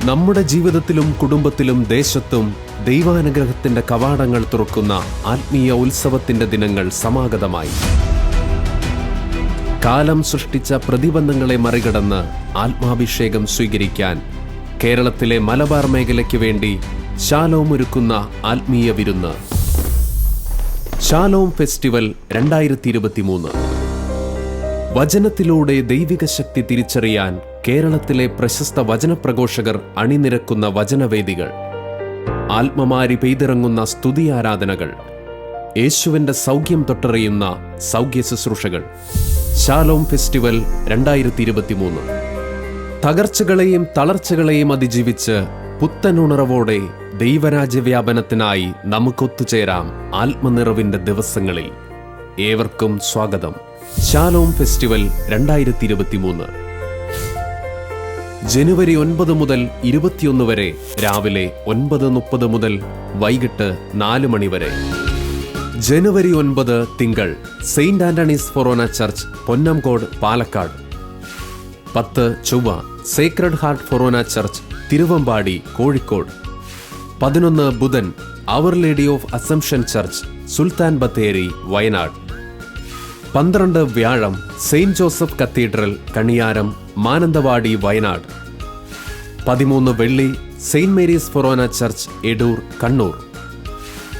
നമ്മുടെ ജീവിതത്തിലും കുടുംബത്തിലും ദേശത്തും ദൈവാനുഗ്രഹത്തിന്റെ കവാടങ്ങൾ തുറക്കുന്ന ആത്മീയ ഉത്സവത്തിന്റെ ദിനങ്ങൾ സമാഗതമായി. കാലം സൃഷ്ടിച്ച പ്രതിബന്ധങ്ങളെ മറികടന്ന് ആത്മാഭിഷേകം സ്വീകരിക്കാൻ കേരളത്തിലെ മലബാർ മേഖലയ്ക്ക് വേണ്ടി ശാലോം ഒരുക്കുന്ന ആത്മീയ വിരുന്ന് ശാലോം ഫെസ്റ്റിവൽ 2023. വചനത്തിലൂടെ ദൈവിക ശക്തി തിരിച്ചറിയാൻ കേരളത്തിലെ പ്രശസ്ത വചനപ്രഘോഷകർ അണിനിരക്കുന്ന വചനവേദികൾ, ആത്മമാരി പെയ്തിറങ്ങുന്ന സ്തുതി ആരാധനകൾ, യേശുവിന്റെ സൗഖ്യം തൊട്ടറിയുന്ന സൗഖ്യ ശുശ്രൂഷകൾ. ശാലോം ഫെസ്റ്റിവൽ 2023. തകർച്ചകളെയും തളർച്ചകളെയും അതിജീവിച്ച് പുത്തനുണർവോടെ ദൈവരാജ്യവ്യാപനത്തിനായി നമുക്കൊത്തുചേരാം ആത്മനിറവിന്റെ ദിവസങ്ങളിൽ. ഏവർക്കും സ്വാഗതം. ശാലോം ഫെസ്റ്റിവൽ 2023 ജനുവരി 9 മുതൽ 21 വരെ രാവിലെ 9:30 മുതൽ വൈകിട്ട് 4 മണി വരെ. ജനുവരി 9 തിങ്കൾ saint Antony's forane church, Ponnamkode, Palakkad. 10 ചൊവ്വ sacred heart forane church, Thiruvambady, Kozhikode. 11 ബുധൻ our lady of assumption church, Sultan Bathery, Wayanad. 12 വ്യാഴം saint Joseph cathedral, Kaniyaram, Mananthavady, Wayanad. 13 വെള്ളി saint Mary's forane church, Edoor, Kannur.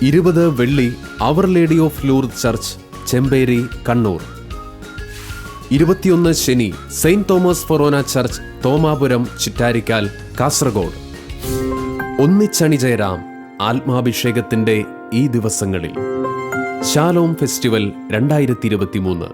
20 വെള്ളി our lady of Lourdes church, Chemperi, Kannur. 21 ശനി saint Thomas forane church, Thomapuram, Chittarikkal, Kasaragod. ഒന്നിച്ചണിചേരാം ആത്മാഭിഷേകത്തിന്റെ ഈ ദിവസങ്ങളിൽ. Shalom festival 2023.